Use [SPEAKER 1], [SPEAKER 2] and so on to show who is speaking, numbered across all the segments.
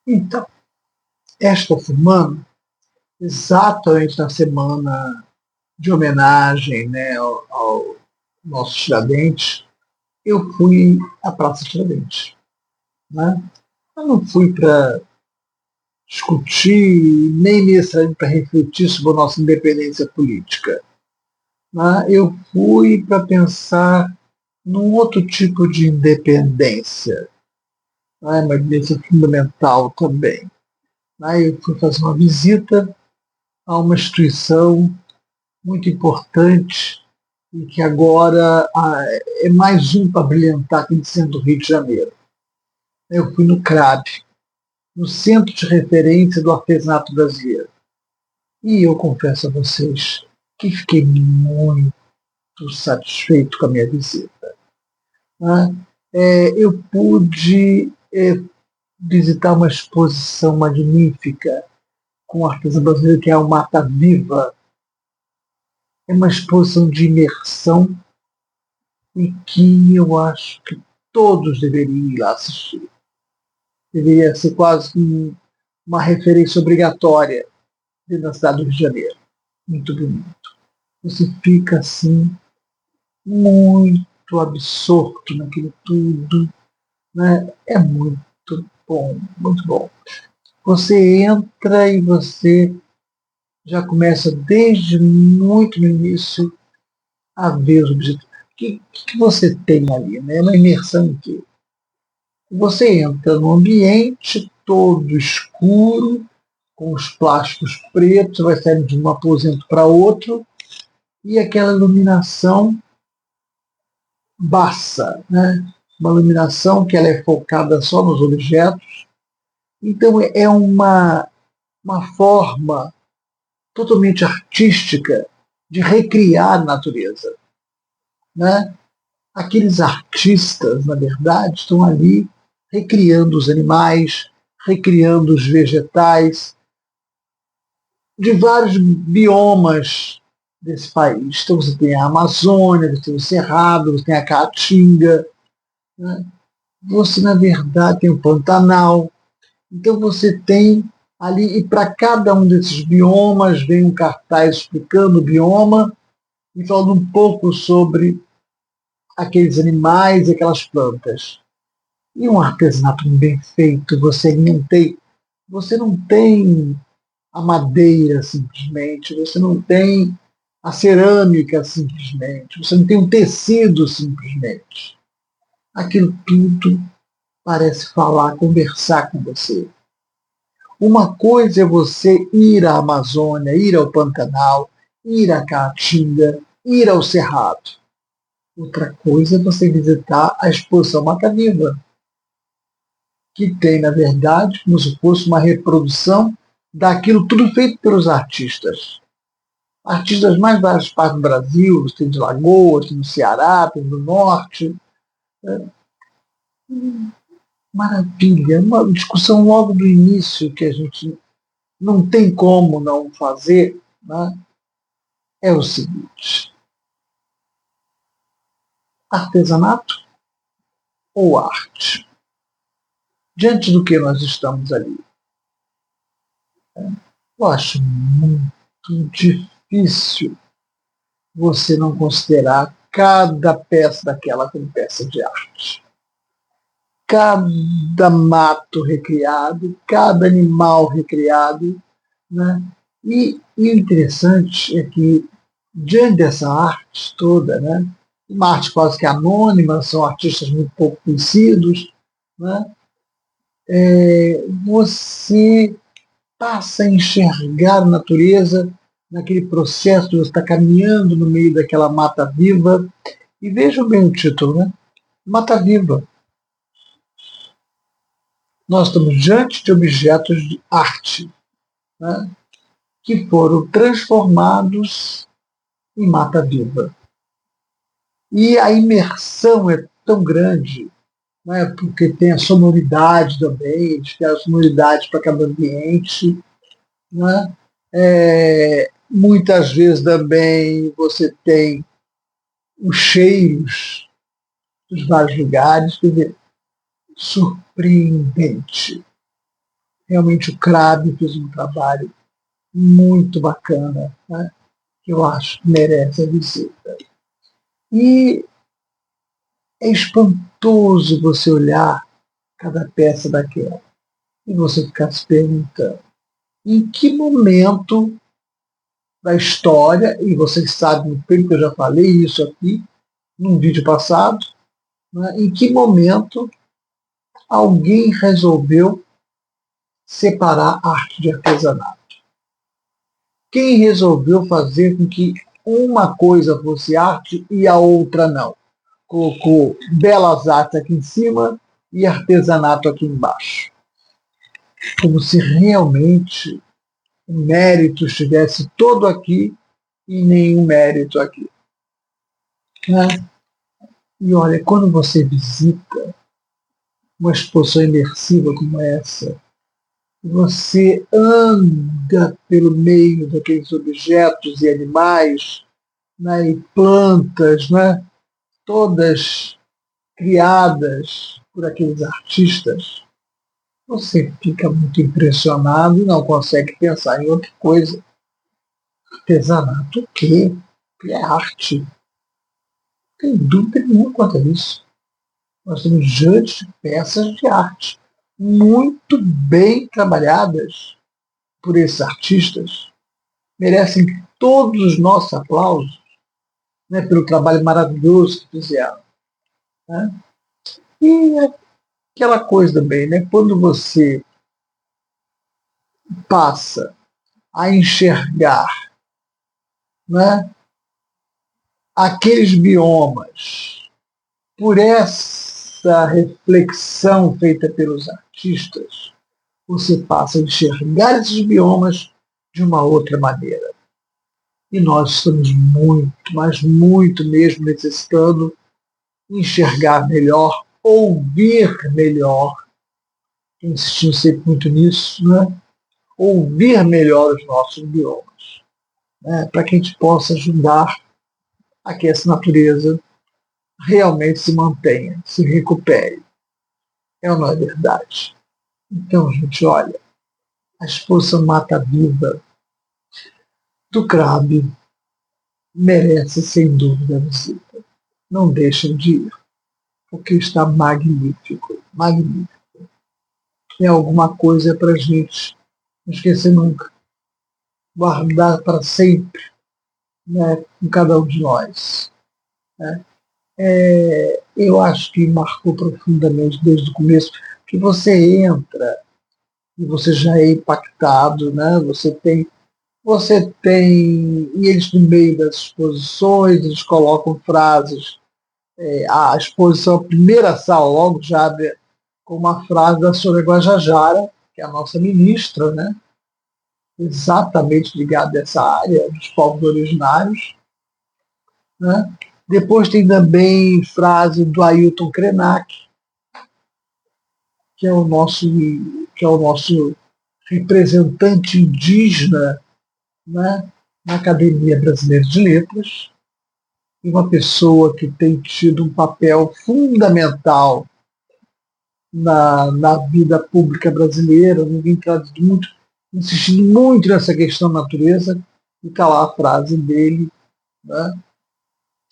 [SPEAKER 1] Então, esta semana, exatamente na semana de homenagem, né, ao nosso Tiradentes, eu fui à Praça Tiradentes. Né? Eu não fui para discutir, nem necessariamente para refletir sobre a nossa independência política. Né? Eu fui para pensar num outro tipo de independência, né? Uma independência fundamental também. Né? Eu fui fazer uma visita a uma instituição muito importante e que agora é mais um para brilhantar aqui no centro do Rio de Janeiro. Eu fui no CRAB, no Centro de Referência do Artesanato Brasileiro. E eu confesso a vocês que fiquei muito satisfeito com a minha visita. Né? Eu pude visitar uma exposição magnífica com o artesão brasileiro, que é o Mata Viva. É uma exposição de imersão e que eu acho que todos deveriam ir lá assistir. Deveria ser quase uma referência obrigatória dentro da cidade do Rio de Janeiro. Muito bonito. Você fica assim, muito absorto naquilo tudo. Né? É muito bom, muito bom. Você entra e você já começa desde muito no início a ver os objetos. O que você tem ali? Né? Uma imersão em quê? Você entra num ambiente todo escuro, com os plásticos pretos, você vai saindo de um aposento para outro, e aquela iluminação baça, né? Uma iluminação que ela é focada só nos objetos. Então é uma forma totalmente artística de recriar a natureza. Né? Aqueles artistas, na verdade, estão ali recriando os animais, recriando os vegetais de vários biomas desse país. Então você tem a Amazônia, você tem o Cerrado, você tem a Caatinga, né? Você, na verdade, tem o Pantanal. Então você tem ali, e para cada um desses biomas vem um cartaz explicando o bioma e falando um pouco sobre aqueles animais e aquelas plantas. E um artesanato bem feito, você não tem a madeira simplesmente, você não tem a cerâmica simplesmente, você não tem um tecido simplesmente. Aquilo tudo parece falar, conversar com você. Uma coisa é você ir à Amazônia, ir ao Pantanal, ir à Caatinga, ir ao Cerrado. Outra coisa é você visitar a exposição Mata Viva, que tem, na verdade, como se fosse uma reprodução daquilo tudo feito pelos artistas. Artistas mais várias partes do Brasil, tem de Lagoas, tem no Ceará, tem do Norte. Maravilha, uma discussão logo do início que a gente não tem como não fazer, né? É o seguinte: artesanato ou arte? Diante do que nós estamos ali? Eu acho muito difícil você não considerar cada peça daquela como peça de arte. Cada mato recriado, cada animal recriado. Né? E o interessante é que, diante dessa arte toda, né, uma arte quase que anônima, são artistas muito pouco conhecidos, né, você passa a enxergar a natureza naquele processo de você estar caminhando no meio daquela mata viva. E vejam bem o título, né? Mata Viva. Nós estamos diante de objetos de arte, né, que foram transformados em mata viva. E a imersão é tão grande, né, porque tem a sonoridade também, tem a sonoridade para cada ambiente. Né? Muitas vezes também você tem os cheiros dos vários lugares, quer dizer, surpreendente. Realmente o CRAB fez um trabalho muito bacana, né, que eu acho que merece a visita. E é espantoso você olhar cada peça daquela e você ficar se perguntando em que momento da história, e vocês sabem bem que eu já falei isso aqui num vídeo passado, né, em que momento alguém resolveu separar arte de artesanato. Quem resolveu fazer com que uma coisa fosse arte e a outra não? Colocou belas artes aqui em cima e artesanato aqui embaixo. Como se realmente o mérito estivesse todo aqui e nenhum mérito aqui. Né? E olha, quando você visita uma exposição imersiva como essa, você anda pelo meio daqueles objetos e animais, né, e plantas, né, todas criadas por aqueles artistas, você fica muito impressionado e não consegue pensar em outra coisa. Artesanato o quê? Que é arte. Não tem dúvida nenhuma quanto a isso. Nós estamos diante de peças de arte muito bem trabalhadas por esses artistas, merecem todos os nossos aplausos, né, pelo trabalho maravilhoso que fizeram. Né? E aquela coisa também, né, quando você passa a enxergar, né, aqueles biomas por essa reflexão feita pelos artistas, você passa a enxergar esses biomas de uma outra maneira. E nós estamos muito, mas muito mesmo necessitando enxergar melhor, ouvir melhor, insistiu sempre muito nisso, né? Ouvir melhor os nossos biomas, né? Para que a gente possa ajudar a que essa natureza realmente se mantenha, se recupere. É ou não é verdade? Então, gente, olha, a exposição Mata Viva do CRAB merece, sem dúvida, a visita. Não deixem de ir, porque está magnífico, magnífico. É alguma coisa para a gente não esquecer nunca, guardar para sempre, né, com cada um de nós. Né? Eu acho que marcou profundamente desde o começo, que você entra e você já é impactado, né? E eles no meio das exposições, eles colocam frases. A exposição, a primeira sala logo já abre com uma frase da senhora Guajajara, que é a nossa ministra, né? Exatamente ligada a essa área dos povos originários. Né? Depois tem também frase do Ailton Krenak, que é o nosso, que é o nosso representante indígena, né, na Academia Brasileira de Letras, e uma pessoa que tem tido um papel fundamental na vida pública brasileira, ninguém traduzido muito, insistindo muito nessa questão da natureza, e está lá a frase dele. Né?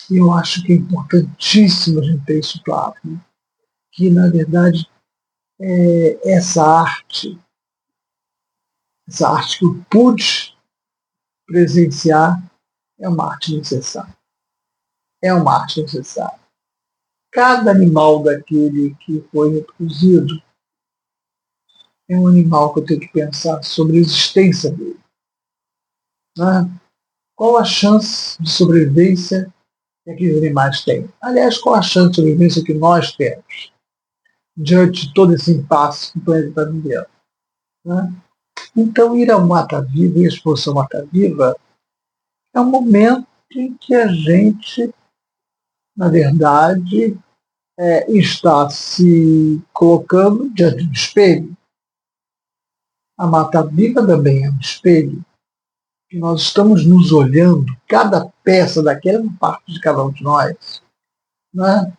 [SPEAKER 1] E eu acho que é importantíssimo a gente ter isso claro, né? Que, na verdade, essa arte que eu pude presenciar, é uma arte necessária. É uma arte necessária. Cada animal daquele que foi reproduzido é um animal que eu tenho que pensar sobre a existência dele. Né? Qual a chance de sobrevivência que aqueles animais têm? Aliás, qual a chance de sobrevivência que nós temos diante de todo esse impasse que o planeta está vivendo? Né? Então, ir ao Mata Viva, e a exposição Mata Viva, é um momento em que a gente, na verdade, está se colocando diante do espelho. A Mata Viva também é um espelho, que nós estamos nos olhando, cada peça daquela é uma parte de cada um de nós, né?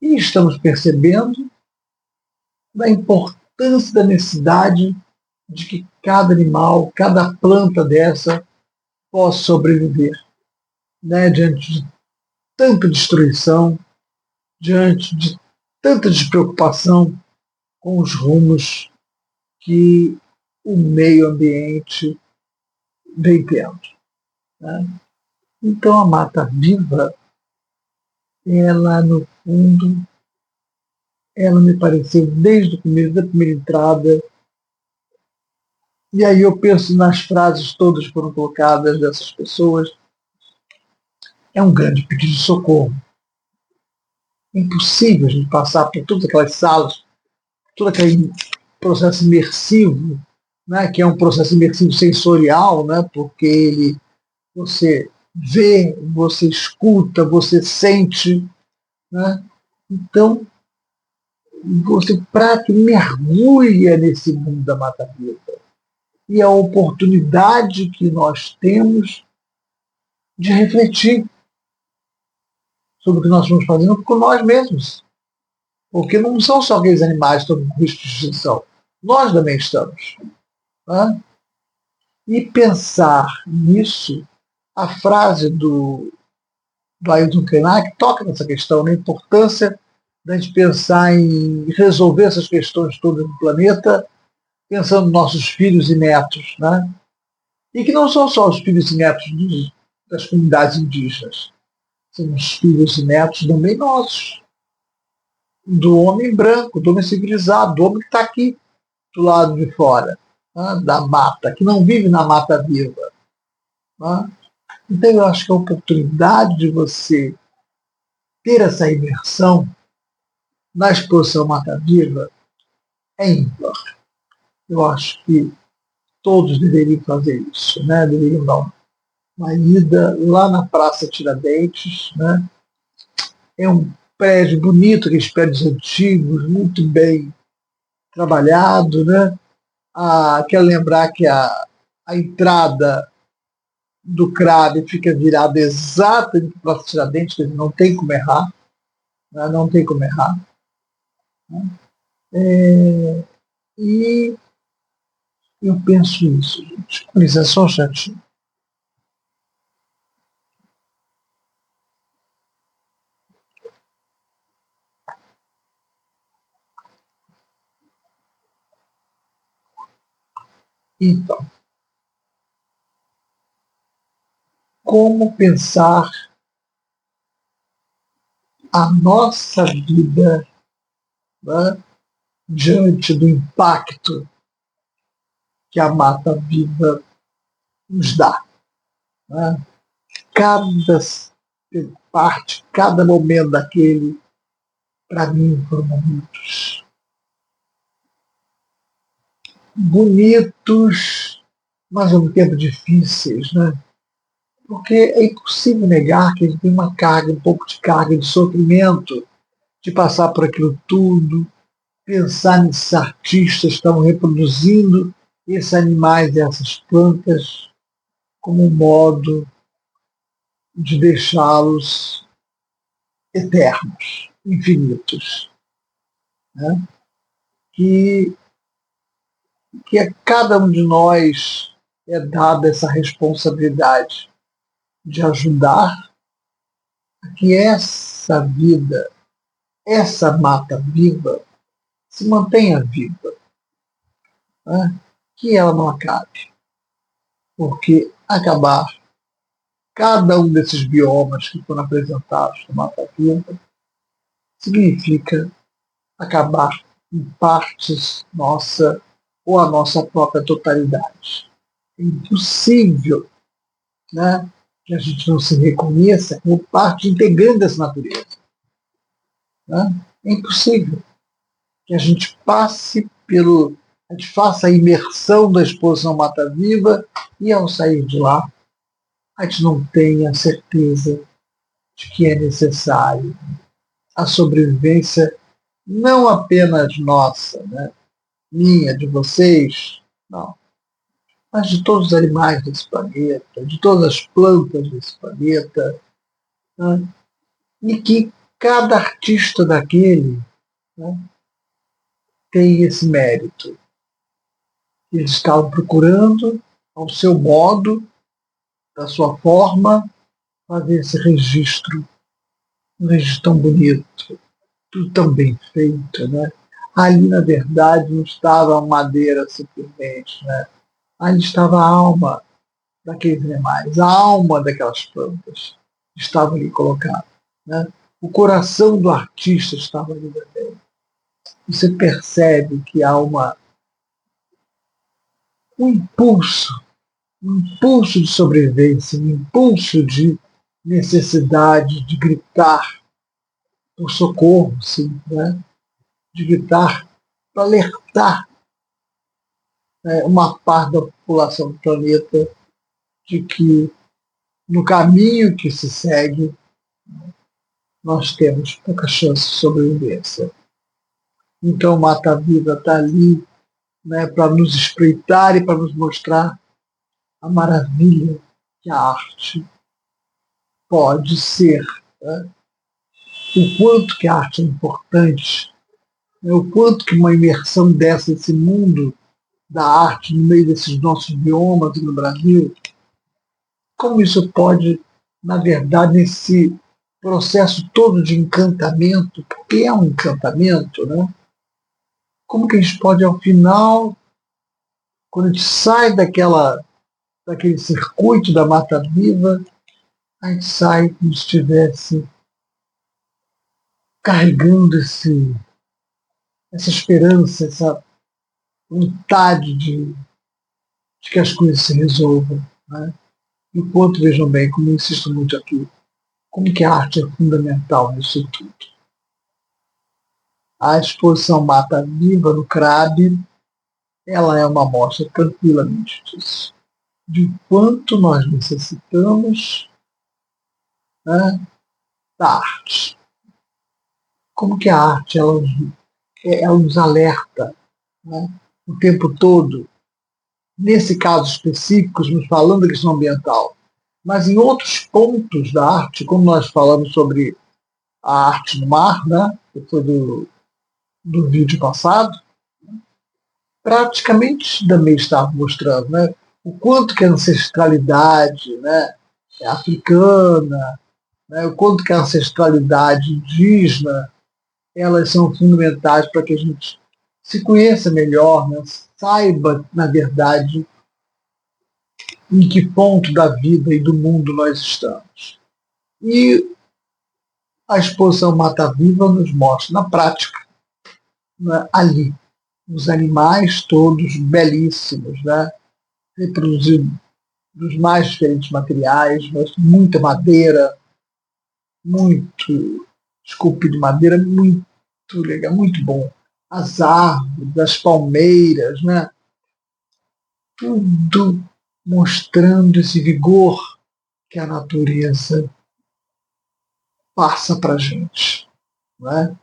[SPEAKER 1] E estamos percebendo da importância, da necessidade de que cada animal, cada planta dessa possa sobreviver, né, diante de tanta destruição, diante de tanta despreocupação com os rumos que o meio ambiente vem tendo. Né? Então a mata viva, ela no fundo, ela me pareceu desde o começo da primeira entrada, e aí eu penso nas frases todas que foram colocadas dessas pessoas, é um grande pedido de socorro. É impossível a gente passar por todas aquelas salas, todo aquele processo imersivo, né, que é um processo imersivo sensorial, né, porque você vê, você escuta, você sente, né? Então, você praticamente mergulha nesse mundo da mata viva. E a oportunidade que nós temos de refletir sobre o que nós estamos fazendo com nós mesmos. Porque não são só aqueles animais que estão em risco de extinção. Nós também estamos. Né? E pensar nisso, a frase do Ailton Krenak toca nessa questão, na importância da gente pensar em resolver essas questões todas do planeta, pensando nos nossos filhos e netos. Né? E que não são só os filhos e netos das comunidades indígenas, são os filhos e netos também nossos, do homem branco, do homem civilizado, do homem que está aqui do lado de fora, né, da mata, que não vive na mata viva. Né? Então eu acho que a oportunidade de você ter essa imersão na exposição Mata Viva é ímpar. Eu acho que todos deveriam fazer isso, né? Deveriam dar uma ida lá na Praça Tiradentes, né? É um prédio bonito, aqueles prédios antigos, muito bem trabalhado, né? Quero lembrar que a entrada do CRAB fica virada exatamente para a Praça Tiradentes, quer dizer, não tem como errar, né? Não tem como errar. Né? E eu penso isso, gente. Com licença, só um chatinho. Então, como pensar a nossa vida, né, diante do impacto que a mata viva nos dá? Né? Cada parte, cada momento daquele, para mim, foram momentos bonitos, mas ao mesmo tempo difíceis, né? Porque é impossível negar que a gente tem uma carga, um pouco de carga de sofrimento, de passar por aquilo tudo, pensar nesses artistas que estão reproduzindo esses animais e essas plantas como um modo de deixá-los eternos, infinitos. Né? Que, que a cada um de nós é dada essa responsabilidade de ajudar a que essa vida, essa mata viva, se mantenha viva, né? Que ela não acabe. Porque acabar cada um desses biomas que foram apresentados na Mata Viva significa acabar em partes nossa ou a nossa própria totalidade. É impossível, né, que a gente não se reconheça como parte integrante dessa natureza. Né? É impossível que a gente passe pelo. A gente faça a imersão da exposição Mata Viva e, ao sair de lá, a gente não tenha certeza de que é necessário a sobrevivência não apenas nossa, né? Minha, de vocês, não, mas de todos os animais desse planeta, de todas as plantas desse planeta, né? E que cada artista daquele, né, tem esse mérito, Eles estavam procurando, ao seu modo, da sua forma, fazer esse registro, um registro tão bonito, tudo tão bem feito, né? Ali, na verdade, não estava a madeira simplesmente, né? Ali estava a alma daqueles animais, a alma daquelas plantas estava ali colocada, né? O coração do artista estava ali também. Você percebe que há um impulso de sobrevivência, um impulso de necessidade de gritar por socorro, sim, né? De gritar para alertar, né, uma parte da população do planeta de que no caminho que se segue nós temos pouca chance de sobrevivência. Então, Mata Viva está ali, né, para nos espreitar e para nos mostrar a maravilha que a arte pode ser, né? O quanto que a arte é importante, né? O quanto que uma imersão desse mundo da arte no meio desses nossos biomas no Brasil, como isso pode, na verdade, nesse processo todo de encantamento, porque é um encantamento, né? Como que a gente pode, ao final, quando a gente sai daquele circuito da Mata Viva, a gente sai como se estivesse carregando essa esperança, essa vontade de que as coisas se resolvam. Né? Enquanto, vejam bem, como eu insisto muito aqui, como que a arte é fundamental nisso tudo. A exposição Mata Viva no CRAB, ela é uma amostra tranquilamente disso, de quanto nós necessitamos, né, da arte. Como que a arte ela nos alerta, né, o tempo todo, nesse caso específico, nos falando da questão ambiental, mas em outros pontos da arte, como nós falamos sobre a arte no mar, né, que foi do vídeo passado, praticamente também estava mostrando, né, o quanto que a ancestralidade, né, é africana, né, o quanto que a ancestralidade indígena, elas são fundamentais para que a gente se conheça melhor, né, saiba, na verdade, em que ponto da vida e do mundo nós estamos. E a exposição Mata Viva nos mostra, na prática, né, ali, os animais todos belíssimos, né, reproduzidos dos mais diferentes materiais, mas muita madeira, muito esculpido de madeira, muito legal, muito bom. As árvores, as palmeiras, né, tudo mostrando esse vigor que a natureza passa para a gente, né?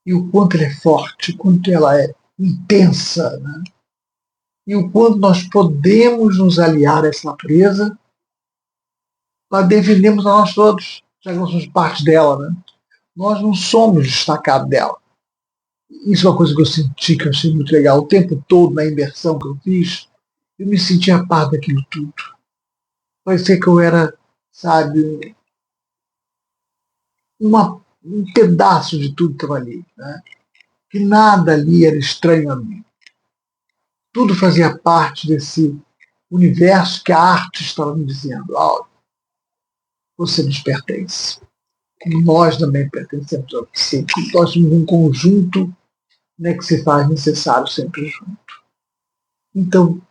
[SPEAKER 1] E o quanto ela é forte, o quanto ela é intensa, né? E o quanto nós podemos nos aliar a essa natureza para defendermos a nós todos, já que nós somos parte dela, né? Nós não somos destacados dela. Isso é uma coisa que eu senti, que eu achei muito legal. O tempo todo, na imersão que eu fiz, eu me sentia a par daquilo tudo. Parecia que eu era, sabe, um pedaço de tudo que estava ali, né? Que nada ali era estranho a mim. Tudo fazia parte desse universo que a arte estava me dizendo. Oh, você nos pertence. Como nós também pertencemos ao você. Nós somos um conjunto, né, que se faz necessário sempre junto. Então,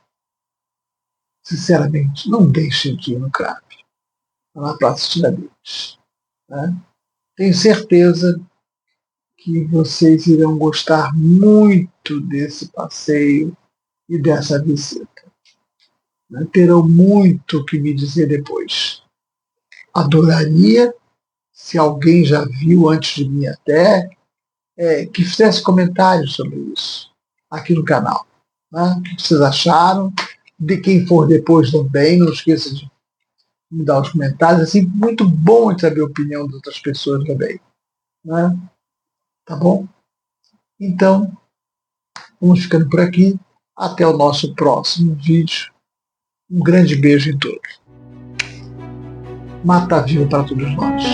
[SPEAKER 1] sinceramente, não deixem de ir no CRAP, na Praça Tiradentes. Né? Tenho certeza que vocês irão gostar muito desse passeio e dessa visita. Né? Terão muito o que me dizer depois. Adoraria, se alguém já viu antes de mim até, que fizesse comentários sobre isso aqui no canal. Né? O que vocês acharam? De quem for depois também, não esqueça de me dar os comentários. Assim, muito bom saber a opinião de outras pessoas também. Né? Tá bom? Então, vamos ficando por aqui. Até o nosso próximo vídeo. Um grande beijo em todos. Mata viva para todos nós.